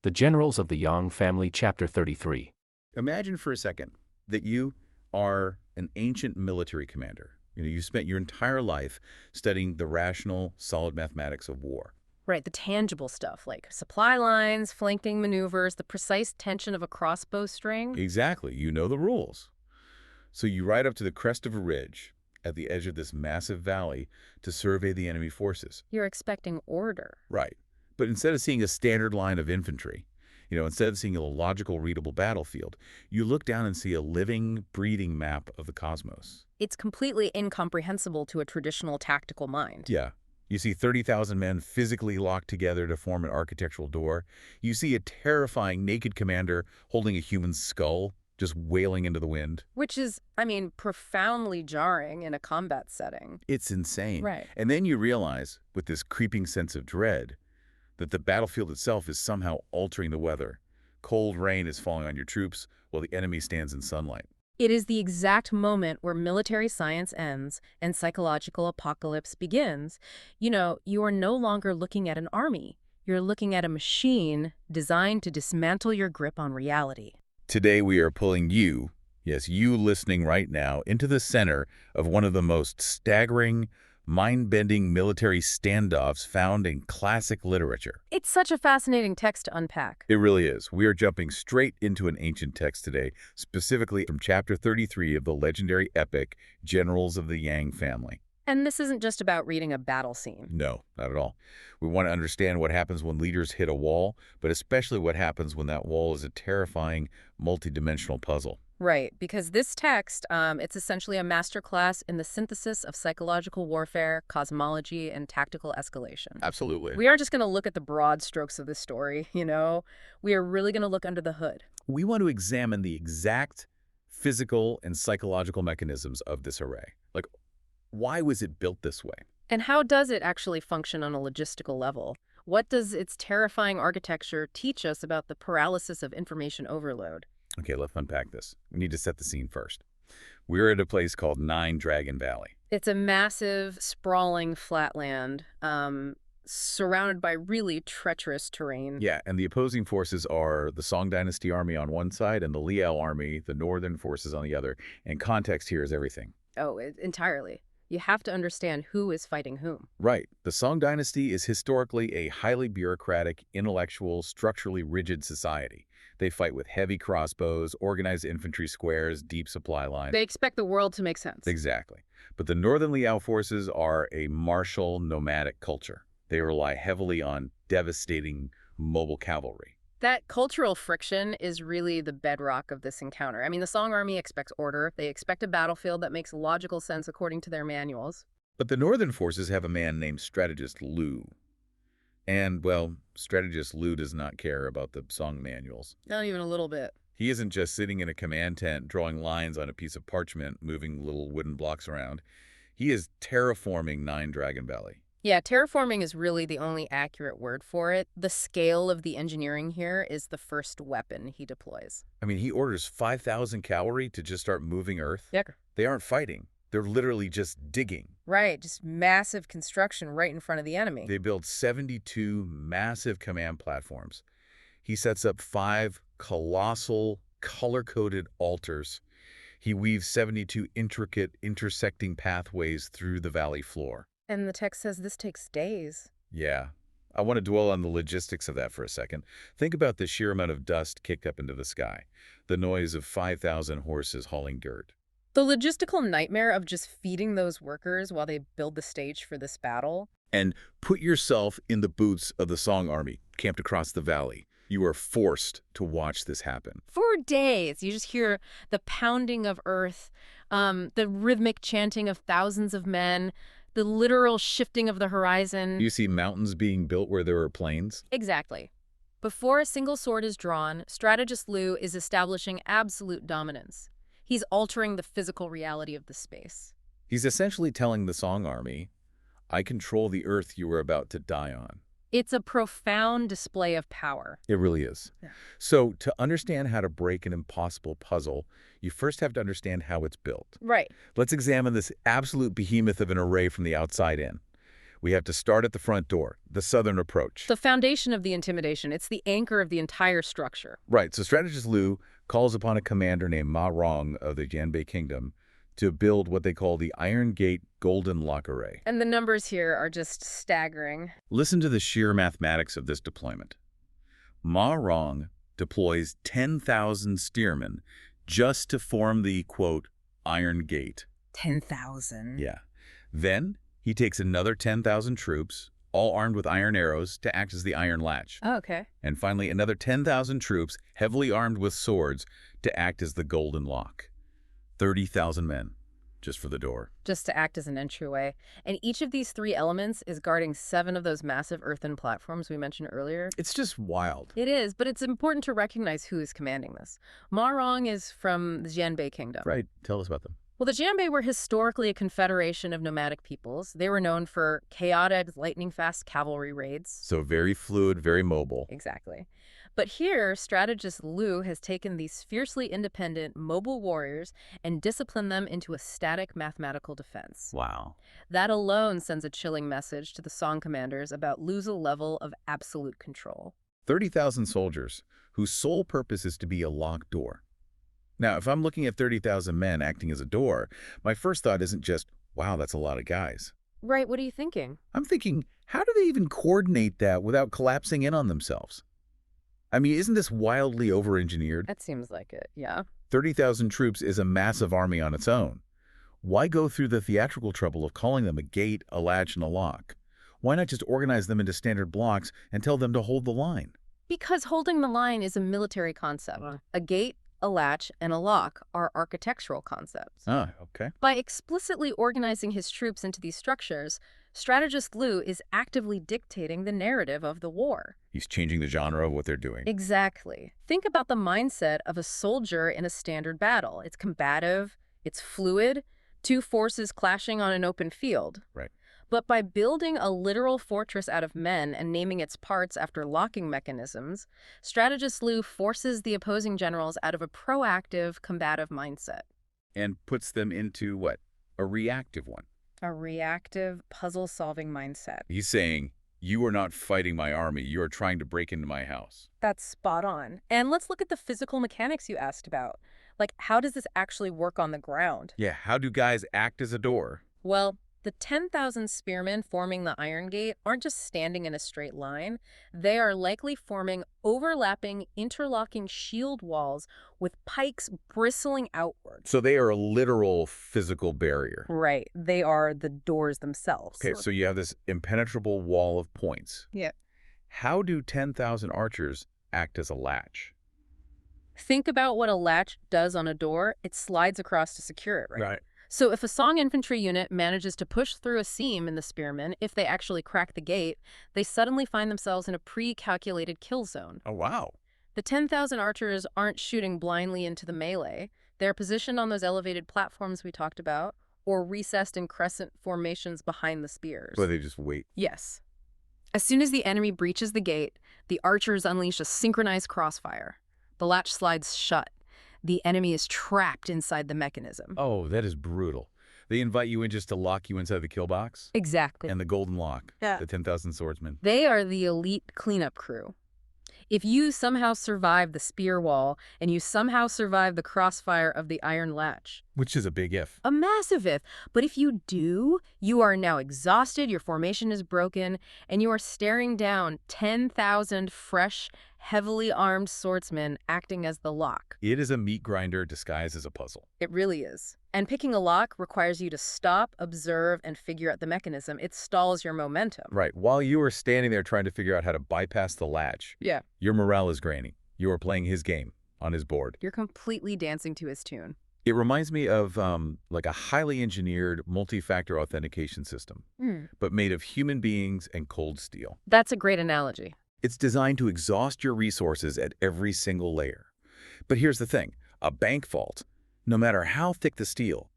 The Generals of the Yang Family, Chapter 33. Imagine for a second that you are an ancient military commander. You spent your entire life studying the rational, solid mathematics of war. Right, the tangible stuff like supply lines, flanking maneuvers, the precise tension of a crossbow string. Exactly. You know the rules. So you ride up to the crest of a ridge at the edge of this massive valley to survey the enemy forces. You're expecting order. Right. But instead of seeing a standard line of infantry, instead of seeing a logical, readable battlefield, you look down and see a living, breathing map of the cosmos. It's completely incomprehensible to a traditional tactical mind. Yeah. You see 30,000 men physically locked together to form an architectural door. You see a terrifying naked commander holding a human skull, just wailing into the wind. Which is, profoundly jarring in a combat setting. It's insane. Right. And then you realize, with this creeping sense of dread, that the battlefield itself is somehow altering the weather. Cold rain is falling on your troops while the enemy stands in sunlight. It is the exact moment where military science ends and psychological apocalypse begins. You are no longer looking at an army. You're looking at a machine designed to dismantle your grip on reality. Today we are pulling you, yes, you listening right now, into the center of one of the most staggering, mind-bending military standoffs found in classic literature. It's such a fascinating text to unpack. It really is. We are jumping straight into an ancient text today, specifically from Chapter 33 of the legendary epic Generals of the Yang Family. And this isn't just about reading a battle scene. No, not at all. We want to understand what happens when leaders hit a wall, but especially what happens when that wall is a terrifying, multidimensional puzzle. Right, because this text, it's essentially a masterclass in the synthesis of psychological warfare, cosmology, and tactical escalation. Absolutely. We aren't just going to look at the broad strokes of this story, We are really going to look under the hood. We want to examine the exact physical and psychological mechanisms of this array. Like, why was it built this way? And how does it actually function on a logistical level? What does its terrifying architecture teach us about the paralysis of information overload? Okay, let's unpack this. We need to set the scene first. We're at a place called Nine Dragon Valley. It's a massive, sprawling flatland, surrounded by really treacherous terrain. Yeah, and the opposing forces are the Song Dynasty army on one side and the Liao army, the northern forces on the other. And context here is everything. Oh, entirely. You have to understand who is fighting whom. Right. The Song Dynasty is historically a highly bureaucratic, intellectual, structurally rigid society. They fight with heavy crossbows, organized infantry squares, deep supply lines. They expect the world to make sense. Exactly. But the Northern Liao forces are a martial, nomadic culture. They rely heavily on devastating mobile cavalry. That cultural friction is really the bedrock of this encounter. The Song army expects order. They expect a battlefield that makes logical sense according to their manuals. But the Northern forces have a man named Strategist Liu. And, well, Strategist Liu does not care about the Song manuals. Not even a little bit. He isn't just sitting in a command tent drawing lines on a piece of parchment, moving little wooden blocks around. He is terraforming Nine Dragon Valley. Yeah, terraforming is really the only accurate word for it. The scale of the engineering here is the first weapon he deploys. He orders 5,000 cavalry to just start moving Earth. Yeah. They aren't fighting. They're literally just digging. Right, just massive construction right in front of the enemy. They build 72 massive command platforms. He sets up 5 colossal, color-coded altars. He weaves 72 intricate, intersecting pathways through the valley floor. And the text says this takes days. Yeah. I want to dwell on the logistics of that for a second. Think about the sheer amount of dust kicked up into the sky, the noise of 5,000 horses hauling dirt. The logistical nightmare of just feeding those workers while they build the stage for this battle. And put yourself in the boots of the Song army camped across the valley. You are forced to watch this happen. For days, you just hear the pounding of earth, the rhythmic chanting of thousands of men, the literal shifting of the horizon. You see mountains being built where there are plains? Exactly. Before a single sword is drawn, Strategist Liu is establishing absolute dominance. He's altering the physical reality of the space. He's essentially telling the Song army, I control the earth you are about to die on. It's a profound display of power. It really is. Yeah. So to understand how to break an impossible puzzle, you first have to understand how it's built. Right. Let's examine this absolute behemoth of an array from the outside in. We have to start at the front door, the southern approach. The foundation of the intimidation. It's the anchor of the entire structure. Right, so strategist Liu calls upon a commander named Ma Rong of the Jianbei Kingdom to build what they call the Iron Gate Golden Lock Array. And the numbers here are just staggering. Listen to the sheer mathematics of this deployment. Ma Rong deploys 10,000 spearmen just to form the, quote, Iron Gate. 10,000. Yeah. Then he takes another 10,000 troops, all armed with iron arrows, to act as the Iron Latch. Oh, okay. And finally, another 10,000 troops, heavily armed with swords, to act as the Golden Lock. 30,000 men, just for the door. Just to act as an entryway. And each of these three elements is guarding 7 of those massive earthen platforms we mentioned earlier. It's just wild. It is, but it's important to recognize who is commanding this. Ma Rong is from the Jianbei Kingdom. Right. Tell us about them. Well, the Jianbei were historically a confederation of nomadic peoples. They were known for chaotic, lightning-fast cavalry raids. So very fluid, very mobile. Exactly. But here, strategist Liu has taken these fiercely independent, mobile warriors and disciplined them into a static mathematical defense. Wow. That alone sends a chilling message to the Song commanders about Liu's level of absolute control. 30,000 soldiers whose sole purpose is to be a locked door. Now, if I'm looking at 30,000 men acting as a door, my first thought isn't just, wow, that's a lot of guys. Right, what are you thinking? I'm thinking, how do they even coordinate that without collapsing in on themselves? I mean, isn't this wildly over-engineered? That seems like it, yeah. 30,000 troops is a massive army on its own. Why go through the theatrical trouble of calling them a gate, a latch, and a lock? Why not just organize them into standard blocks and tell them to hold the line? Because holding the line is a military concept. A gate, a latch, and a lock are architectural concepts. Ah, okay. By explicitly organizing his troops into these structures, strategist Liu is actively dictating the narrative of the war. He's changing the genre of what they're doing. Exactly. Think about the mindset of a soldier in a standard battle. It's combative, it's fluid, 2 forces clashing on an open field. Right. But by building a literal fortress out of men and naming its parts after locking mechanisms, strategist Liu forces the opposing generals out of a proactive, combative mindset. And puts them into what? A reactive one. A reactive, puzzle-solving mindset. He's saying, you are not fighting my army. You are trying to break into my house. That's spot on. And let's look at the physical mechanics you asked about. Like, how does this actually work on the ground? Yeah, how do guys act as a door? Well, the 10,000 spearmen forming the Iron Gate aren't just standing in a straight line. They are likely forming overlapping, interlocking shield walls with pikes bristling outward. So they are a literal physical barrier. Right. They are the doors themselves. Okay, so you have this impenetrable wall of points. Yeah. How do 10,000 archers act as a latch? Think about what a latch does on a door. It slides across to secure it, right? So if a Song infantry unit manages to push through a seam in the spearmen, if they actually crack the gate, they suddenly find themselves in a pre-calculated kill zone. Oh, wow. The 10,000 archers aren't shooting blindly into the melee. They're positioned on those elevated platforms we talked about, or recessed in crescent formations behind the spears. So they just wait. Yes. As soon as the enemy breaches the gate, the archers unleash a synchronized crossfire. The latch slides shut. The enemy is trapped inside the mechanism. Oh, that is brutal. They invite you in just to lock you inside the kill box? Exactly. And the golden lock. Yeah. The 10,000 swordsmen. They are the elite cleanup crew. If you somehow survive the spear wall and you somehow survive the crossfire of the iron latch. Which is a big if. A massive if. But if you do, you are now exhausted, your formation is broken, and you are staring down 10,000 fresh, heavily armed swordsmen acting as the lock. It is a meat grinder disguised as a puzzle. It really is. And picking a lock requires you to stop, observe, and figure out the mechanism. It stalls your momentum. Right. While you are standing there trying to figure out how to bypass the latch, Yeah. your morale is graining. You are playing his game on his board. You're completely dancing to his tune. It reminds me of like a highly engineered multi-factor authentication system, but made of human beings and cold steel. That's a great analogy. It's designed to exhaust your resources at every single layer. But here's the thing. A bank vault, no matter how thick the steel,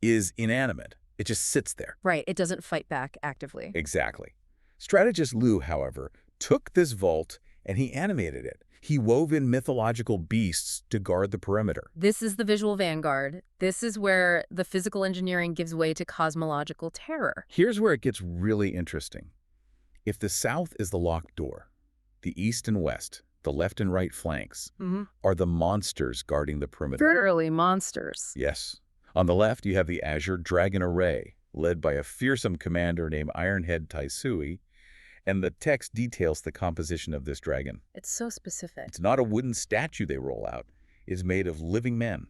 is inanimate. It just sits there. Right. It doesn't fight back actively. Exactly. Strategist Liu, however, took this vault And he animated it. He wove in mythological beasts to guard the perimeter. This is the visual vanguard. This is where the physical engineering gives way to cosmological terror. Here's where it gets really interesting. If the south is the locked door, the east and west, the left and right flanks, are the monsters guarding the perimeter. Literally monsters. Yes. On the left, you have the Azure Dragon Array, led by a fearsome commander named Ironhead Taisui, and the text details the composition of this dragon. It's so specific. It's not a wooden statue they roll out. It's made of living men.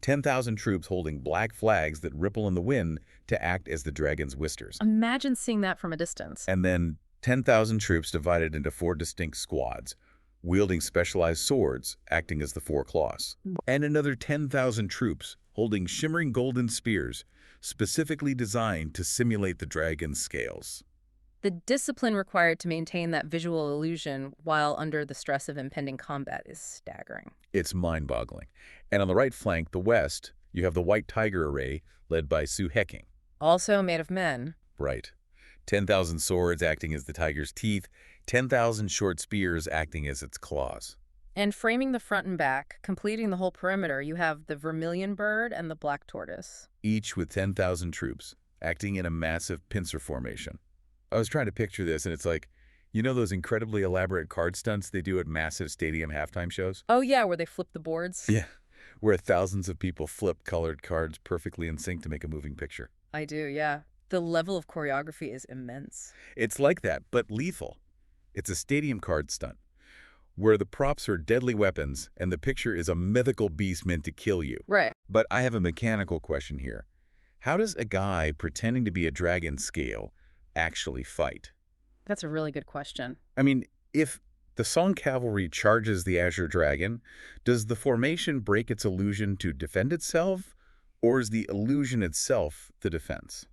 10,000 troops holding black flags that ripple in the wind to act as the dragon's whiskers. Imagine seeing that from a distance. And then 10,000 troops divided into 4 distinct squads, wielding specialized swords, acting as the 4 claws. And another 10,000 troops holding shimmering golden spears, specifically designed to simulate the dragon's scales. The discipline required to maintain that visual illusion while under the stress of impending combat is staggering. It's mind-boggling. And on the right flank, the west, you have the White Tiger Array, led by Su Heking. Also made of men. Right. 10,000 swords acting as the tiger's teeth, 10,000 short spears acting as its claws. And framing the front and back, completing the whole perimeter, you have the vermilion bird and the black tortoise. Each with 10,000 troops, acting in a massive pincer formation. I was trying to picture this, and it's like, you know those incredibly elaborate card stunts they do at massive stadium halftime shows? Oh yeah, where they flip the boards? Yeah, where thousands of people flip colored cards perfectly in sync to make a moving picture. I do, yeah. The level of choreography is immense. It's like that, but lethal. It's a stadium card stunt, where the props are deadly weapons and the picture is a mythical beast meant to kill you. Right. But I have a mechanical question here. How does a guy pretending to be a dragon scale actually fight? That's a really good question. I mean, if the Song Cavalry charges the Azure Dragon, does the formation break its illusion to defend itself, or is the illusion itself the defense?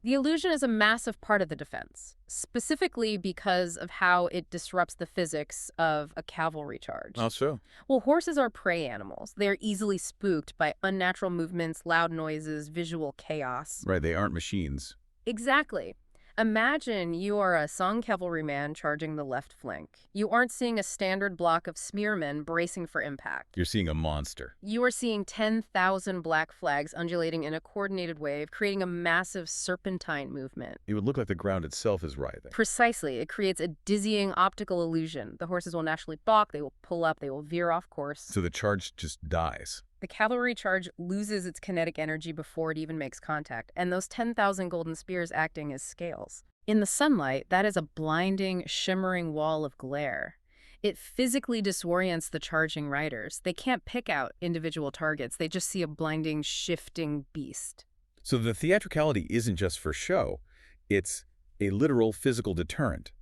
The illusion is a massive part of the defense, specifically because of how it disrupts the physics of a cavalry charge. How so? Well, horses are prey animals. They are easily spooked by unnatural movements, loud noises, visual chaos. Right, they aren't machines. Exactly. Imagine you are a Song cavalryman charging the left flank. You aren't seeing a standard block of spearmen bracing for impact. You're seeing a monster. You are seeing 10,000 black flags undulating in a coordinated wave, creating a massive serpentine movement. It would look like the ground itself is writhing. Precisely. It creates a dizzying optical illusion. The horses will naturally balk, they will pull up, they will veer off course. So the charge just dies. The cavalry charge loses its kinetic energy before it even makes contact, and those 10,000 golden spears acting as scales. In the sunlight, that is a blinding, shimmering wall of glare. It physically disorients the charging riders. They can't pick out individual targets. They just see a blinding, shifting beast. So the theatricality isn't just for show. It's a literal physical deterrent.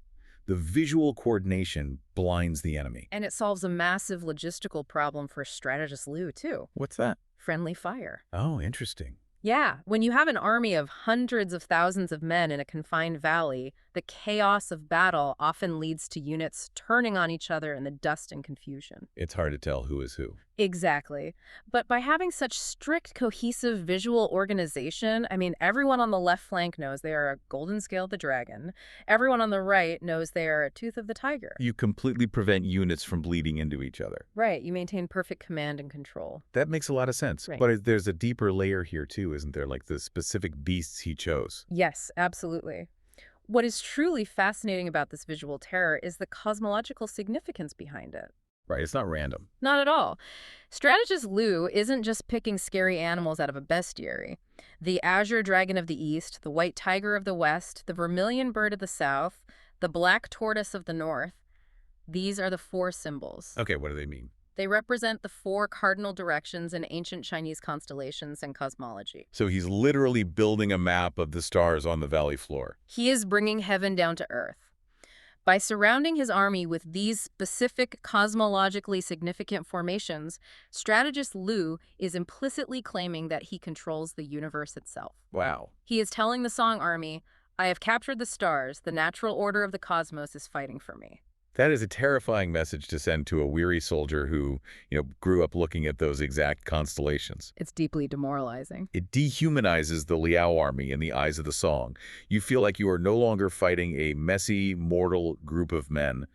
The visual coordination blinds the enemy. And it solves a massive logistical problem for strategist Liao, too. What's that? Friendly fire. Oh, interesting. Yeah, when you have an army of hundreds of thousands of men in a confined valley, the chaos of battle often leads to units turning on each other in the dust and confusion. It's hard to tell who is who. Exactly. But by having such strict, cohesive visual organization, I mean, everyone on the left flank knows they are a golden scale of the dragon. Everyone on the right knows they are a tooth of the tiger. You completely prevent units from bleeding into each other. Right. You maintain perfect command and control. That makes a lot of sense. Right. But there's a deeper layer here, too, isn't there? Like the specific beasts he chose. Yes, absolutely. What is truly fascinating about this visual terror is the cosmological significance behind it. Right, it's not random. Not at all. Strategist Liao isn't just picking scary animals out of a bestiary. The azure dragon of the east, the white tiger of the west, the vermilion bird of the south, the black tortoise of the north, these are the 4 symbols. Okay, what do they mean? They represent the 4 cardinal directions in ancient Chinese constellations and cosmology. So he's literally building a map of the stars on the valley floor. He is bringing heaven down to earth. By surrounding his army with these specific cosmologically significant formations, strategist Liao is implicitly claiming that he controls the universe itself. Wow. He is telling the Song army, I have captured the stars. The natural order of the cosmos is fighting for me. That is a terrifying message to send to a weary soldier who, grew up looking at those exact constellations. It's deeply demoralizing. It dehumanizes the Liao army in the eyes of the Song. You feel like you are no longer fighting a messy, mortal group of men,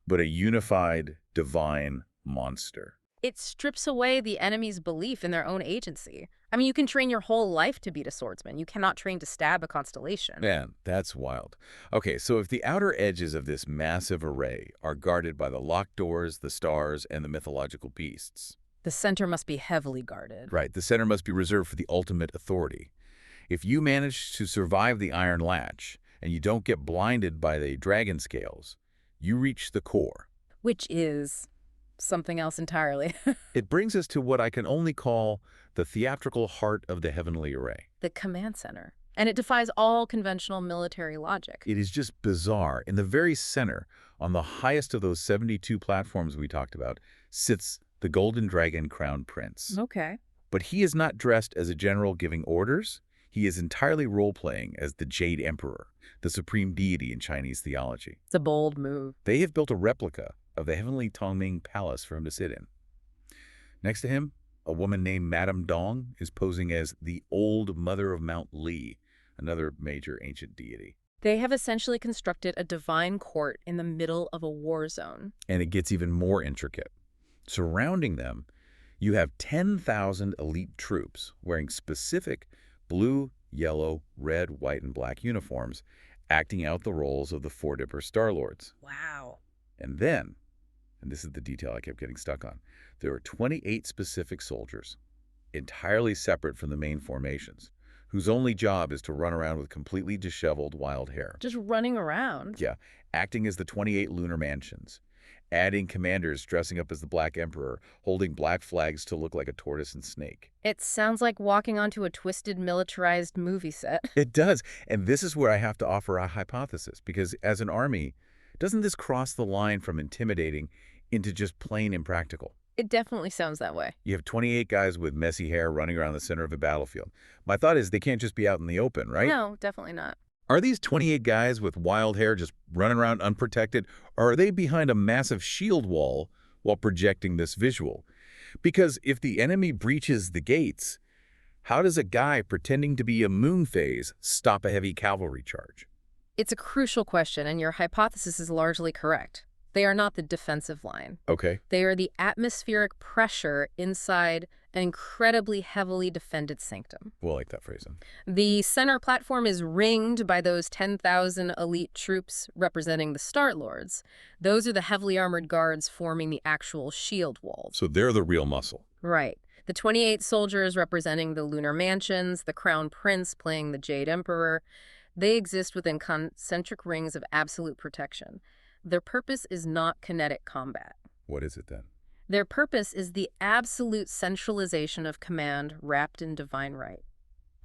but a unified, divine monster. It strips away the enemy's belief in their own agency. I mean, you can train your whole life to beat a swordsman. You cannot train to stab a constellation. Man, that's wild. Okay, so if the outer edges of this massive array are guarded by the locked doors, the stars, and the mythological beasts, The center must be heavily guarded. right, the center must be reserved for the ultimate authority. If you manage to survive the iron latch, and you don't get blinded by the dragon scales, you reach the core. Which is something else entirely. It brings us to what I can only call the theatrical heart of the heavenly array. The command center. And it defies all conventional military logic. It is just bizarre. In the very center, on the highest of those 72 platforms we talked about, sits the golden dragon crown prince. Okay. But he is not dressed as a general giving orders. He is entirely role-playing as the Jade Emperor, the supreme deity in Chinese theology. It's a bold move. They have built a replica of the heavenly Tongming palace for him to sit in. Next to him, a woman named Madame Dong is posing as the Old Mother of Mount Li, another major ancient deity. They have essentially constructed a divine court in the middle of a war zone. And it gets even more intricate. Surrounding them, you have 10,000 elite troops wearing specific blue, yellow, red, white, and black uniforms, acting out the roles of the Four Dipper Star Lords. Wow. And then, and this is the detail I kept getting stuck on, there are 28 specific soldiers, entirely separate from the main formations, whose only job is to run around with completely disheveled wild hair. Just running around. Yeah, acting as the 28 lunar mansions, adding commanders dressing up as the Black Emperor, holding black flags to look like a tortoise and snake. It sounds like walking onto a twisted, militarized movie set. It does, and this is where I have to offer a hypothesis, because as an army, doesn't this cross the line from intimidating into just plain impractical? It definitely sounds that way. You have 28 guys with messy hair running around the center of a battlefield. My thought is they can't just be out in the open, right? No, definitely not. Are these 28 guys with wild hair just running around unprotected, or are they behind a massive shield wall while projecting this visual? Because if the enemy breaches the gates, how does a guy pretending to be a moon phase stop a heavy cavalry charge? It's a crucial question, and your hypothesis is largely correct. They are not the defensive line. Okay. They are the atmospheric pressure inside an incredibly heavily defended sanctum. Well, I like that phrasing. The center platform is ringed by those 10,000 elite troops representing the Star Lords. Those are the heavily armored guards forming the actual shield walls. So they're the real muscle. Right. The 28 soldiers representing the lunar mansions, the crown prince playing the Jade Emperor, they exist within concentric rings of absolute protection. Their purpose is not kinetic combat. What is it then? Their purpose is the absolute centralization of command wrapped in divine right.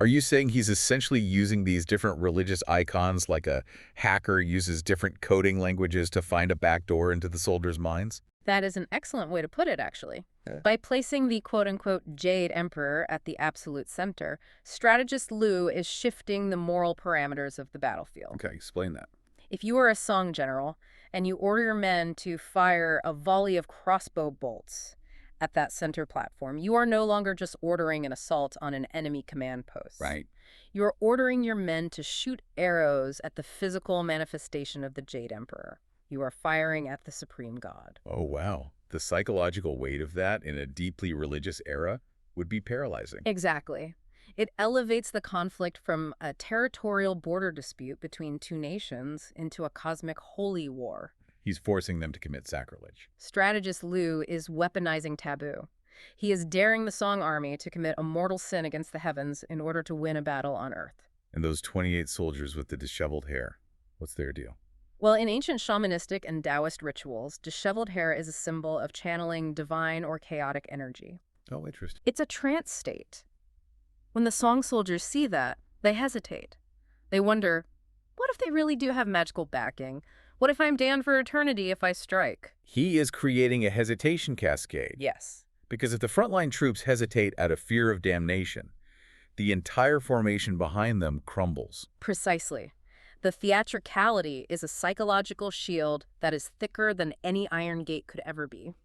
Are you saying he's essentially using these different religious icons like a hacker uses different coding languages to find a backdoor into the soldiers' minds? That is an excellent way to put it, actually. Yeah. By placing the quote-unquote Jade Emperor at the absolute center, strategist Liu is shifting the moral parameters of the battlefield. Okay, explain that. If you are a Song general and you order your men to fire a volley of crossbow bolts at that center platform, you are no longer just ordering an assault on an enemy command post. Right. You're ordering your men to shoot arrows at the physical manifestation of the Jade Emperor. You are firing at the supreme god. Oh, wow. The psychological weight of that in a deeply religious era would be paralyzing. Exactly. It elevates the conflict from a territorial border dispute between two nations into a cosmic holy war. He's forcing them to commit sacrilege. Strategist Liu is weaponizing taboo. He is daring the Song army to commit a mortal sin against the heavens in order to win a battle on Earth. And those 28 soldiers with the disheveled hair, what's their deal? Well, in ancient shamanistic and Taoist rituals, disheveled hair is a symbol of channeling divine or chaotic energy. Oh, interesting. It's a trance state. When the Song soldiers see that, they hesitate. They wonder, what if they really do have magical backing? What if I'm damned for eternity if I strike? He is creating a hesitation cascade. Yes. Because if the frontline troops hesitate out of fear of damnation, the entire formation behind them crumbles. Precisely. The theatricality is a psychological shield that is thicker than any iron gate could ever be.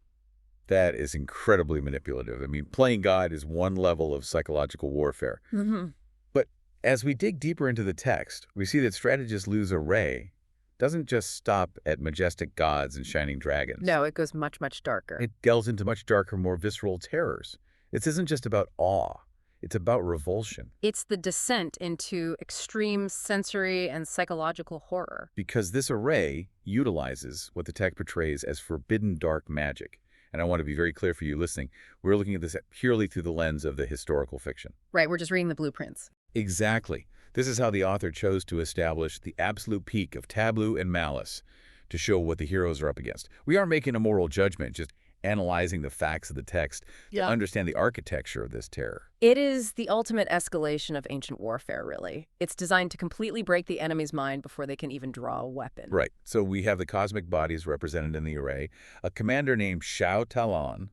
That is incredibly manipulative. I mean, playing God is one level of psychological warfare. Mm-hmm. But as we dig deeper into the text, we see that strategist Liu's array doesn't just stop at majestic gods and shining dragons. No, it goes much, much darker. It delves into much darker, more visceral terrors. This isn't just about awe. It's about revulsion. It's the descent into extreme sensory and psychological horror. Because this array utilizes what the tech portrays as forbidden dark magic. And I want to be very clear for you listening, we're looking at this purely through the lens of the historical fiction. Right, we're just reading the blueprints. Exactly. This is how the author chose to establish the absolute peak of tableau and malice to show what the heroes are up against. We aren't making a moral judgment, just analyzing the facts of the text to understand the architecture of this terror. It is the ultimate escalation of ancient warfare, really. It's designed to completely break the enemy's mind before they can even draw a weapon. Right. So we have the cosmic bodies represented in the array. A commander named Shao Talon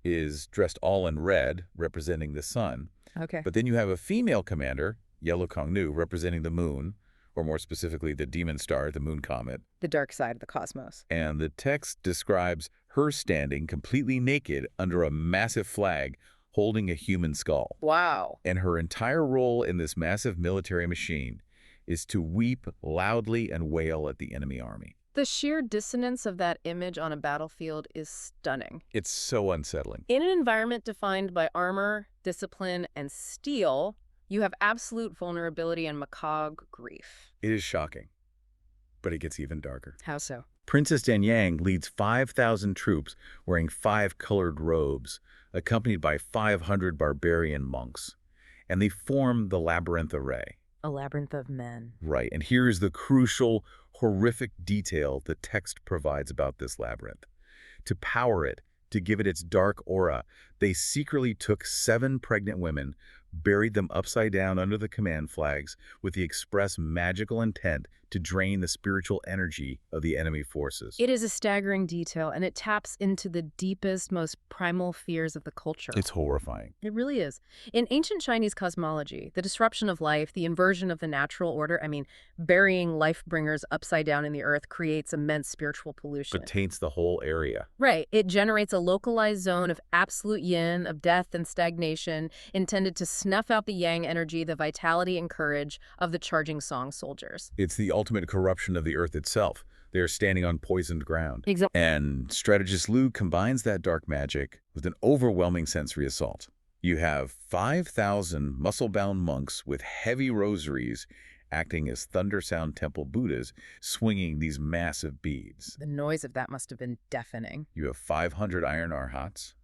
is dressed all in red, representing the sun. Okay. But then you have a female commander, Yellow Kongnu, representing the moon, or more specifically the demon star, the moon comet. The dark side of the cosmos. And the text describes her standing completely naked under a massive flag holding a human skull. Wow. And her entire role in this massive military machine is to weep loudly and wail at the enemy army. The sheer dissonance of that image on a battlefield is stunning. It's so unsettling. In an environment defined by armor, discipline, and steel, you have absolute vulnerability and macabre grief. It is shocking, but it gets even darker. How so? Princess Danyang leads 5,000 troops wearing 5 colored robes, accompanied by 500 barbarian monks, and they form the Labyrinth Array. A labyrinth of men. Right, and here's the crucial, horrific detail the text provides about this labyrinth. To power it, to give it its dark aura, they secretly took 7 pregnant women, buried them upside down under the command flags with the express magical intent to drain the spiritual energy of the enemy forces. It is a staggering detail, and it taps into the deepest, most primal fears of the culture. It's horrifying. It really is. In ancient Chinese cosmology, the disruption of life, the inversion of the natural order, burying life-bringers upside down in the earth creates immense spiritual pollution. It taints the whole area. Right. It generates a localized zone of absolute yin, of death and stagnation, intended to snuff out the yang energy, the vitality and courage of the charging song soldiers. It's the ultimate corruption of the earth itself. They are standing on poisoned ground. Exactly. And strategist Liu combines that dark magic with an overwhelming sensory assault. You have 5,000 muscle-bound monks with heavy rosaries acting as Thunder Sound Temple Buddhas, swinging these massive beads. The noise of that must have been deafening. You have 500 iron arhats,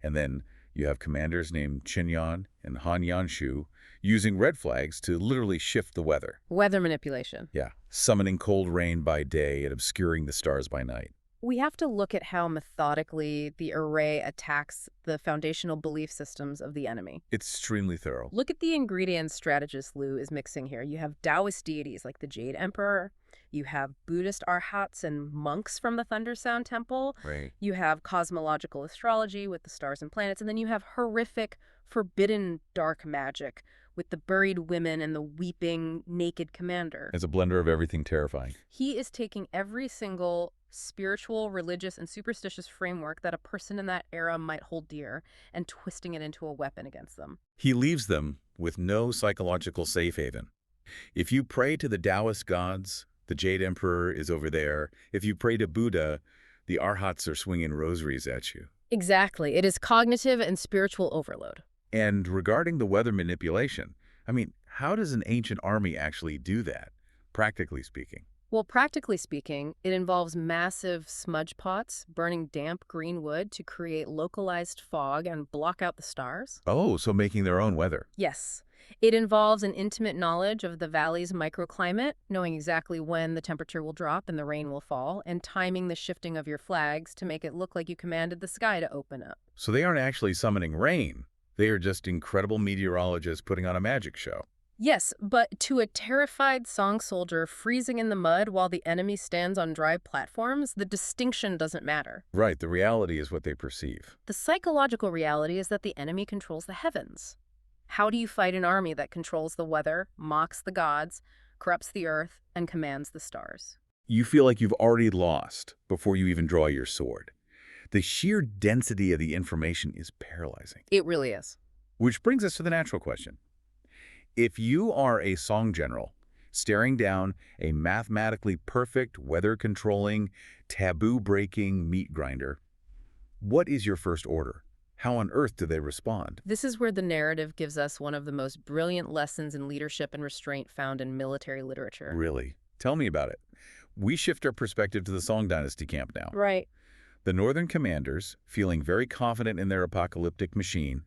and then you have commanders named Qinyan and Han Yanshu using red flags to literally shift the weather. Weather manipulation. Yeah, summoning cold rain by day and obscuring the stars by night. We have to look at how methodically the array attacks the foundational belief systems of the enemy. It's extremely thorough. Look at the ingredients strategist Liu is mixing here. You have Taoist deities like the Jade Emperor. You have Buddhist arhats and monks from the Thunder Sound Temple. Right. You have cosmological astrology with the stars and planets. And then you have horrific, forbidden dark magic with the buried women and the weeping, naked commander. It's a blender of everything terrifying. He is taking every single spiritual, religious, and superstitious framework that a person in that era might hold dear and twisting it into a weapon against them. He leaves them with no psychological safe haven. If you pray to the Taoist gods, the Jade Emperor is over there. If you pray to Buddha, the arhats are swinging rosaries at you. Exactly. It is cognitive and spiritual overload. And regarding the weather manipulation, how does an ancient army actually do that, practically speaking? Well, practically speaking, it involves massive smudge pots burning damp green wood to create localized fog and block out the stars. Oh, so making their own weather. Yes. It involves an intimate knowledge of the valley's microclimate, knowing exactly when the temperature will drop and the rain will fall, and timing the shifting of your flags to make it look like you commanded the sky to open up. So they aren't actually summoning rain. They are just incredible meteorologists putting on a magic show. Yes, but to a terrified song soldier freezing in the mud while the enemy stands on dry platforms, the distinction doesn't matter. Right, the reality is what they perceive. The psychological reality is that the enemy controls the heavens. How do you fight an army that controls the weather, mocks the gods, corrupts the earth, and commands the stars? You feel like you've already lost before you even draw your sword. The sheer density of the information is paralyzing. It really is. Which brings us to the natural question. If you are a song general staring down a mathematically perfect, weather-controlling, taboo-breaking meat grinder. What is your first order? How on earth do they respond? This is where the narrative gives us one of the most brilliant lessons in leadership and restraint found in military literature. Really? Tell me about it. We shift our perspective to the Song Dynasty camp now. Right. The northern commanders, feeling very confident in their apocalyptic machine,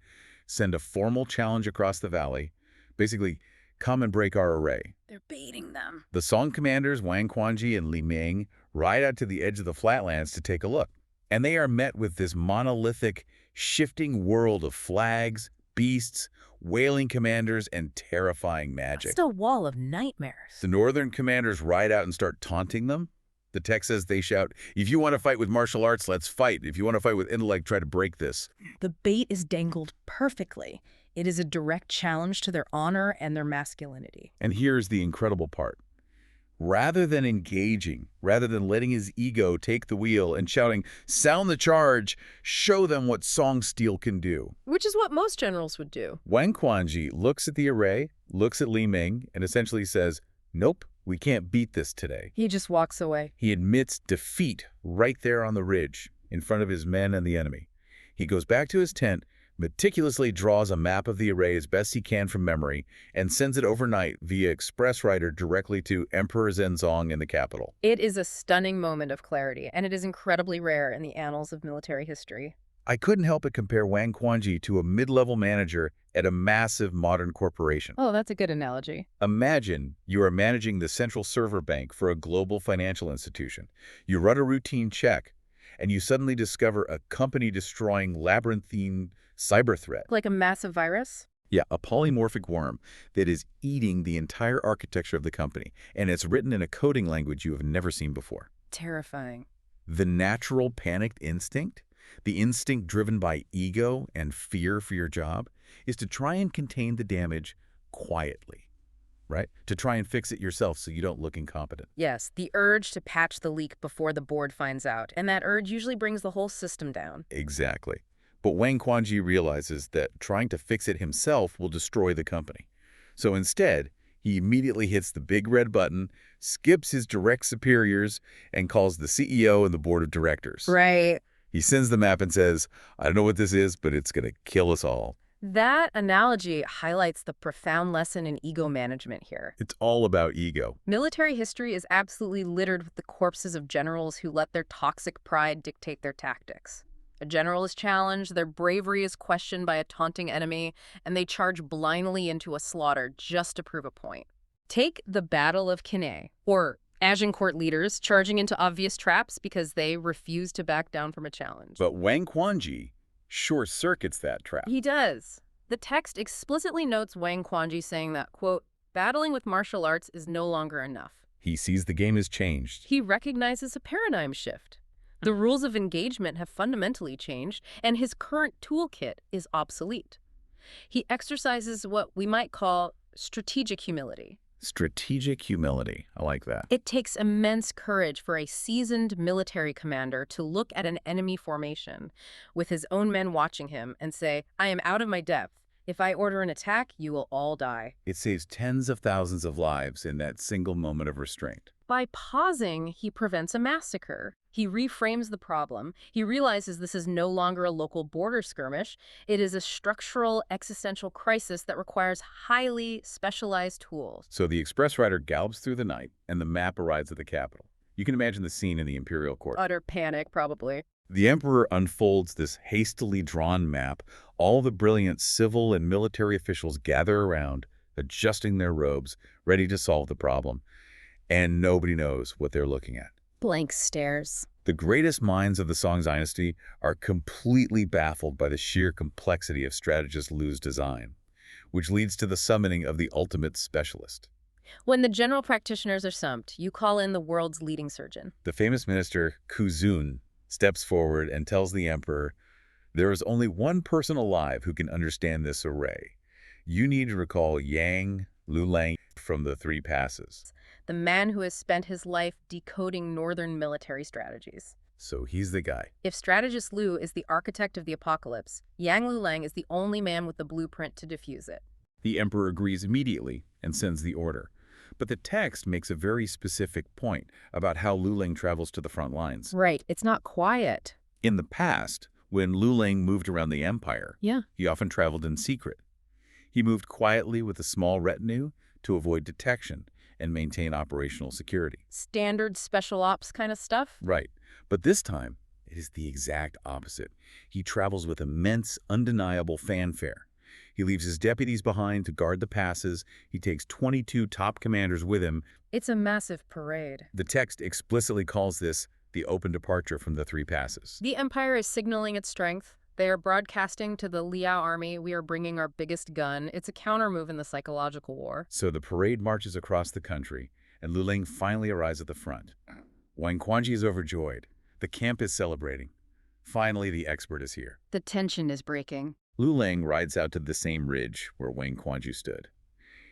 send a formal challenge across the valley. Basically, come and break our array. They're baiting them. The Song commanders, Wang Quanji and Li Ming, ride out to the edge of the flatlands to take a look. And they are met with this monolithic, shifting world of flags, beasts, wailing commanders, and terrifying magic. Just a wall of nightmares. The northern commanders ride out and start taunting them. The text says they shout, "If you want to fight with martial arts, let's fight. If you want to fight with intellect, try to break this." The bait is dangled perfectly. It is a direct challenge to their honor and their masculinity. And here's the incredible part. Rather than engaging, rather than letting his ego take the wheel and shouting, "Sound the charge, show them what song steel can do," Which is what most generals would do. Wang Quanji looks at the array, looks at Li Ming, and essentially says, "Nope, we can't beat this today." He just walks away. He admits defeat right there on the ridge, in front of his men and the enemy. He goes back to his tent, meticulously draws a map of the array as best he can from memory, and sends it overnight via express rider directly to Emperor Zhenzong in the capital. It is a stunning moment of clarity, and it is incredibly rare in the annals of military history. I couldn't help but compare Wang Quanji to a mid-level manager at a massive modern corporation. Oh, that's a good analogy. Imagine you are managing the central server bank for a global financial institution. You run a routine check, and you suddenly discover a company-destroying labyrinthine cyber threat. Like a massive virus? Yeah, a polymorphic worm that is eating the entire architecture of the company, and it's written in a coding language you have never seen before. Terrifying. The natural panicked instinct, the instinct driven by ego and fear for your job, is to try and contain the damage quietly, right? To try and fix it yourself so you don't look incompetent. Yes, the urge to patch the leak before the board finds out, and that urge usually brings the whole system down. Exactly. But Wang Quanji realizes that trying to fix it himself will destroy the company. So instead, he immediately hits the big red button, skips his direct superiors, and calls the CEO and the board of directors. Right. He sends the map and says, "I don't know what this is, but it's going to kill us all." That analogy highlights the profound lesson in ego management here. It's all about ego. Military history is absolutely littered with the corpses of generals who let their toxic pride dictate their tactics. A general is challenged, their bravery is questioned by a taunting enemy, and they charge blindly into a slaughter just to prove a point. Take the Battle of Cannae, or Agincourt leaders charging into obvious traps because they refuse to back down from a challenge. But Wang Quanji short-circuits that trap. He does. The text explicitly notes Wang Quanji saying that, quote, battling with martial arts is no longer enough. He sees the game has changed. He recognizes a paradigm shift. The rules of engagement have fundamentally changed, and his current toolkit is obsolete. He exercises what we might call strategic humility. Strategic humility. I like that. It takes immense courage for a seasoned military commander to look at an enemy formation with his own men watching him and say, "I am out of my depth. If I order an attack, you will all die." It saves tens of thousands of lives in that single moment of restraint. By pausing, he prevents a massacre. He reframes the problem. He realizes this is no longer a local border skirmish. It is a structural, existential crisis that requires highly specialized tools. So the express rider gallops through the night, and the map arrives at the capital. You can imagine the scene in the imperial court. Utter panic, probably. The emperor unfolds this hastily drawn map. All the brilliant civil and military officials gather around, adjusting their robes, ready to solve the problem. And nobody knows what they're looking at. Blank stares. The greatest minds of the Song Dynasty are completely baffled by the sheer complexity of strategist Liu's design, which leads to the summoning of the ultimate specialist. When the general practitioners are stumped, you call in the world's leading surgeon. The famous minister Kuzun steps forward and tells the emperor, "There is only one person alive who can understand this array. You need to recall Yang Lulang from the Three Passes." The man who has spent his life decoding northern military strategies. So he's the guy. If strategist Liu is the architect of the apocalypse, Yang Lulang is the only man with the blueprint to defuse it. The emperor agrees immediately and sends the order. But the text makes a very specific point about how Lu Ling travels to the front lines. Right. It's not quiet. In the past, when Lu Ling moved around the empire, Yeah. he often traveled in secret. He moved quietly with a small retinue to avoid detection and maintain operational security. Standard special ops kind of stuff? Right. But this time, it is the exact opposite. He travels with immense, undeniable fanfare. He leaves his deputies behind to guard the passes. He takes 22 top commanders with him. It's a massive parade. The text explicitly calls this the open departure from the three passes. The Empire is signaling its strength. They are broadcasting to the Liao army, we are bringing our biggest gun. It's a counter-move in the psychological war. So the parade marches across the country, and Lu Ling finally arrives at the front. Wang Quanji is overjoyed. The camp is celebrating. Finally, the expert is here. The tension is breaking. Lu Ling rides out to the same ridge where Wang Quanji stood.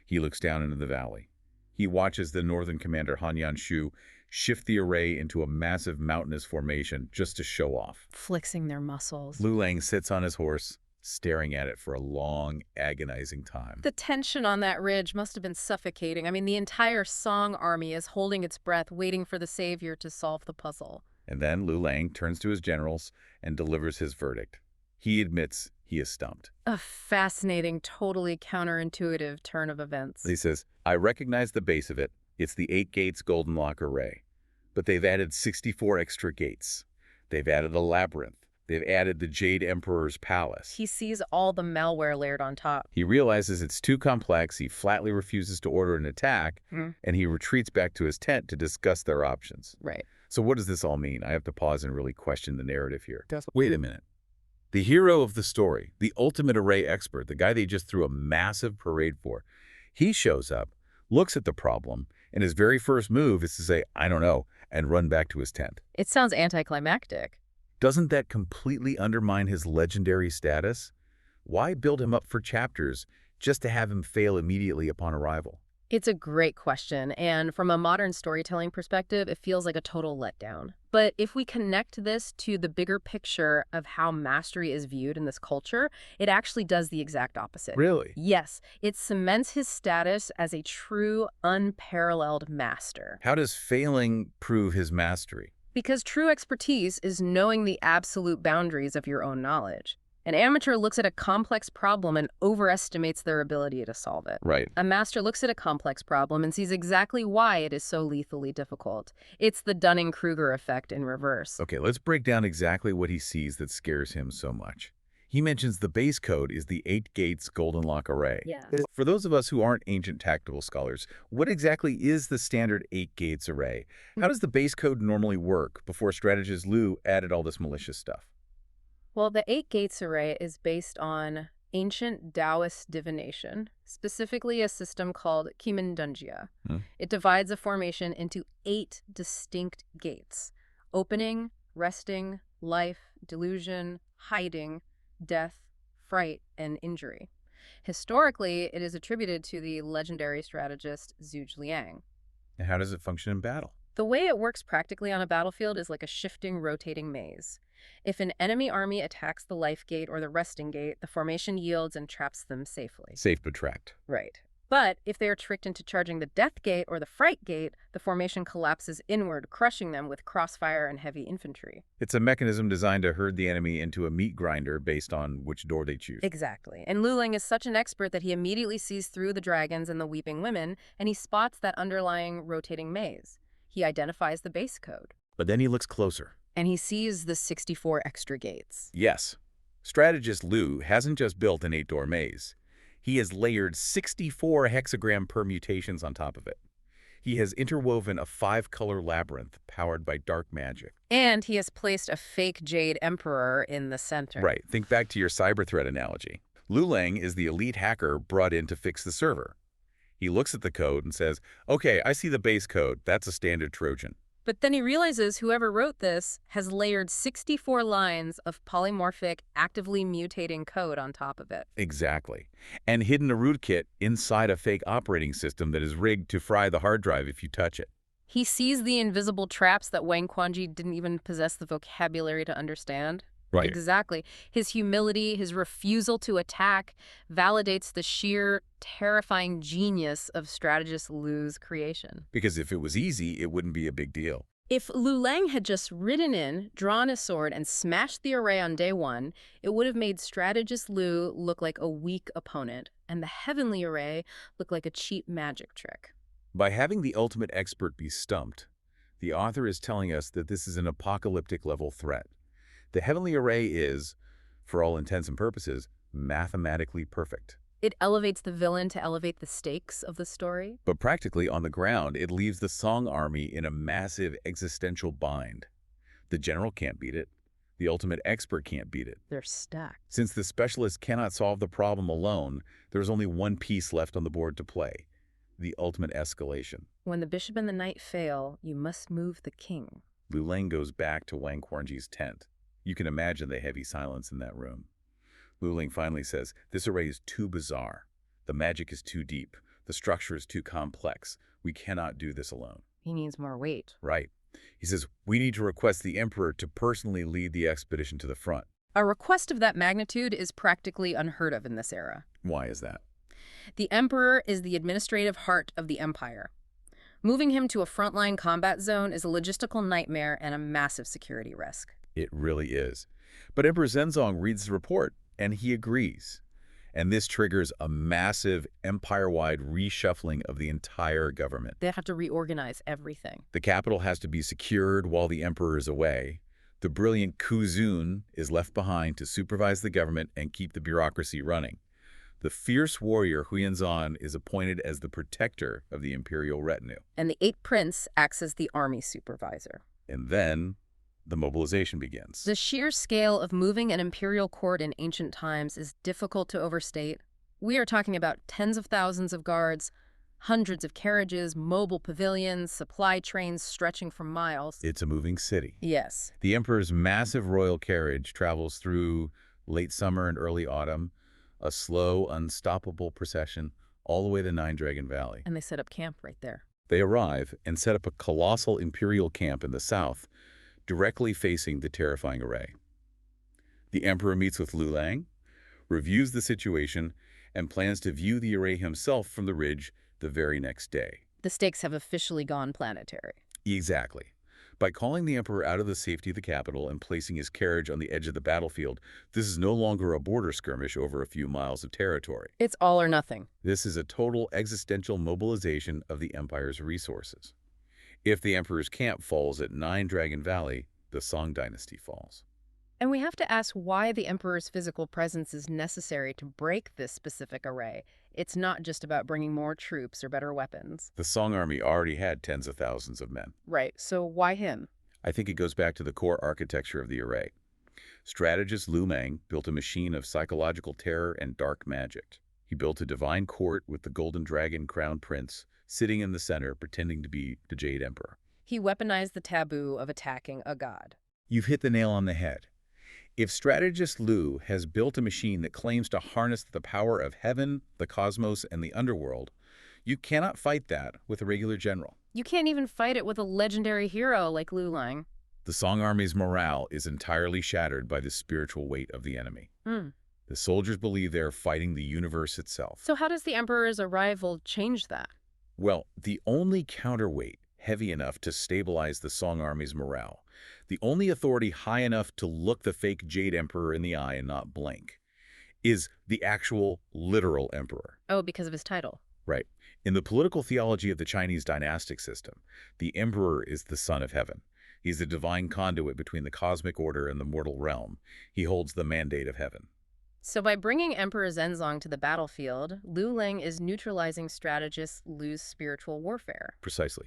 He looks down into the valley. He watches the northern commander Han Yanshu shift the array into a massive mountainous formation just to show off. Flexing their muscles. Lu Ling sits on his horse, staring at it for a long, agonizing time. The tension on that ridge must have been suffocating. I mean, the entire Song army is holding its breath, waiting for the savior to solve the puzzle. And then Lu Ling turns to his generals and delivers his verdict. He admits he is stumped. A fascinating, totally counterintuitive turn of events. He says, I recognize the base of it. It's the 8 gates Golden Lock array. But they've added 64 extra gates. They've added a labyrinth. They've added the Jade Emperor's palace. He sees all the malware layered on top. He realizes it's too complex. He flatly refuses to order an attack, and he retreats back to his tent to discuss their options. Right. So what does this all mean? I have to pause and really question the narrative here. Wait a minute. The hero of the story, the ultimate array expert, the guy they just threw a massive parade for, he shows up, looks at the problem, and his very first move is to say, I don't know, and run back to his tent. It sounds anticlimactic. Doesn't that completely undermine his legendary status? Why build him up for chapters just to have him fail immediately upon arrival? It's a great question, and from a modern storytelling perspective, it feels like a total letdown. But if we connect this to the bigger picture of how mastery is viewed in this culture, it actually does the exact opposite. Really? Yes, it cements his status as a true, unparalleled master. How does failing prove his mastery? Because true expertise is knowing the absolute boundaries of your own knowledge. An amateur looks at a complex problem and overestimates their ability to solve it. Right. A master looks at a complex problem and sees exactly why it is so lethally difficult. It's the Dunning-Kruger effect in reverse. Okay, let's break down exactly what he sees that scares him so much. He mentions the base code is the 8 gates Golden Lock array. Yeah. For those of us who aren't ancient tactical scholars, what exactly is the standard 8 gates array? How does the base code normally work before strategist Liu added all this malicious stuff? Well, the 8 gates array is based on ancient Taoist divination, specifically a system called Kimindunjia. It divides a formation into 8 distinct gates: opening, resting, life, delusion, hiding, death, fright, and injury. Historically, it is attributed to the legendary strategist Zhuge Liang. And how does it function in battle? The way it works practically on a battlefield is like a shifting, rotating maze. If an enemy army attacks the life gate or the resting gate, the formation yields and traps them safely. Safe but trapped. Right. But if they are tricked into charging the death gate or the fright gate, the formation collapses inward, crushing them with crossfire and heavy infantry. It's a mechanism designed to herd the enemy into a meat grinder based on which door they choose. Exactly. And Lu Ling is such an expert that he immediately sees through the dragons and the weeping women, and he spots that underlying rotating maze. He identifies the base code. But then he looks closer. And he sees the 64 extra gates. Yes. Strategist Liu hasn't just built an 8-door maze. He has layered 64 hexagram permutations on top of it. He has interwoven a 5-color labyrinth powered by dark magic. And he has placed a fake Jade Emperor in the center. Right. Think back to your cyber threat analogy. Lu Ling is the elite hacker brought in to fix the server. He looks at the code and says, okay, I see the base code. That's a standard Trojan. But then he realizes whoever wrote this has layered 64 lines of polymorphic, actively mutating code on top of it. Exactly. And hidden a rootkit inside a fake operating system that is rigged to fry the hard drive if you touch it. He sees the invisible traps that Wang Quanji didn't even possess the vocabulary to understand. Right. Exactly. His humility, his refusal to attack, validates the sheer, terrifying genius of strategist Lu's creation. Because if it was easy, it wouldn't be a big deal. If Lu Lang had just ridden in, drawn his sword, and smashed the array on day one, it would have made strategist Lu look like a weak opponent, and the heavenly array look like a cheap magic trick. By having the ultimate expert be stumped, the author is telling us that this is an apocalyptic-level threat. The heavenly array is, for all intents and purposes, mathematically perfect. It elevates the villain to elevate the stakes of the story. But practically on the ground, it leaves the Song army in a massive existential bind. The general can't beat it. The ultimate expert can't beat it. They're stacked. Since the specialist cannot solve the problem alone, there's only one piece left on the board to play: the ultimate escalation. When the bishop and the knight fail, you must move the king. Lu Leng goes back to Wang Quanji's tent. You can imagine the heavy silence in that room. Lu Leng finally says, "This array is too bizarre. The magic is too deep. The structure is too complex. We cannot do this alone." He needs more weight. Right. He says, "We need to request the emperor to personally lead the expedition to the front." A request of that magnitude is practically unheard of in this era. Why is that? The emperor is the administrative heart of the empire. Moving him to a frontline combat zone is a logistical nightmare and a massive security risk. It really is. But Emperor Zhenzong reads the report, and he agrees. And this triggers a massive empire-wide reshuffling of the entire government. They have to reorganize everything. The capital has to be secured while the emperor is away. The brilliant Ku Zun is left behind to supervise the government and keep the bureaucracy running. The fierce warrior Huyanzan is appointed as the protector of the imperial retinue. And the 8th prince acts as the army supervisor. And then the mobilization begins. The sheer scale of moving an imperial court in ancient times is difficult to overstate. We are talking about tens of thousands of guards, hundreds of carriages, mobile pavilions, supply trains stretching for miles. It's a moving city. Yes. The emperor's massive royal carriage travels through late summer and early autumn, a slow, unstoppable procession all the way to Nine Dragon Valley. And they set up camp right there. They arrive and set up a colossal imperial camp in the south, directly facing the terrifying array. The emperor meets with Lu Lang, reviews the situation, and plans to view the array himself from the ridge the very next day. The stakes have officially gone planetary. Exactly. By calling the emperor out of the safety of the capital and placing his carriage on the edge of the battlefield, this is no longer a border skirmish over a few miles of territory. It's all or nothing. This is a total existential mobilization of the empire's resources. If the emperor's camp falls at Nine Dragon Valley, the Song dynasty falls. And we have to ask why the emperor's physical presence is necessary to break this specific array. It's not just about bringing more troops or better weapons. The Song army already had tens of thousands of men. Right, so why him? I think it goes back to the core architecture of the array. Strategist Lu Meng built a machine of psychological terror and dark magic. He built a divine court with the golden dragon crown prince sitting in the center pretending to be the Jade Emperor. He weaponized the taboo of attacking a god. You've hit the nail on the head. If strategist Lu has built a machine that claims to harness the power of heaven, the cosmos, and the underworld, you cannot fight that with a regular general. You can't even fight it with a legendary hero like Lu Lang. The Song army's morale is entirely shattered by the spiritual weight of the enemy. The soldiers believe they are fighting the universe itself. So how does the emperor's arrival change that? Well, the only counterweight heavy enough to stabilize the Song army's morale, the only authority high enough to look the fake Jade Emperor in the eye and not blink, is the actual literal emperor. Oh, because of his title. Right. In the political theology of the Chinese dynastic system, the emperor is the son of heaven. He's the divine conduit between the cosmic order and the mortal realm. He holds the mandate of heaven. So by bringing Emperor Zhenzong to the battlefield, Lu Lang is neutralizing strategist Lu's spiritual warfare. Precisely.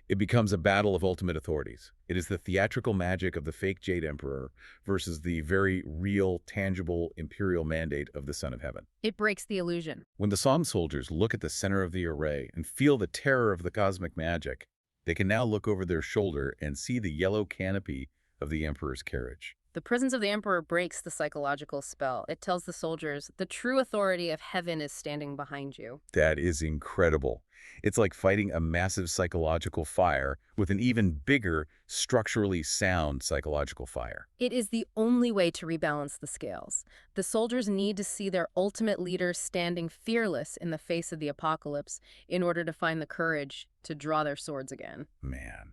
It becomes a battle of ultimate authorities. It is the theatrical magic of the fake Jade Emperor versus the very real, tangible imperial mandate of the Son of Heaven. It breaks the illusion. When the Song soldiers look at the center of the array and feel the terror of the cosmic magic, they can now look over their shoulder and see the yellow canopy of the Emperor's carriage. The presence of the emperor breaks the psychological spell. It tells the soldiers the true authority of heaven is standing behind you. That is incredible. It's like fighting a massive psychological fire with an even bigger, structurally sound psychological fire. It is the only way to rebalance the scales. The soldiers need to see their ultimate leader standing fearless in the face of the apocalypse in order to find the courage to draw their swords again. Man.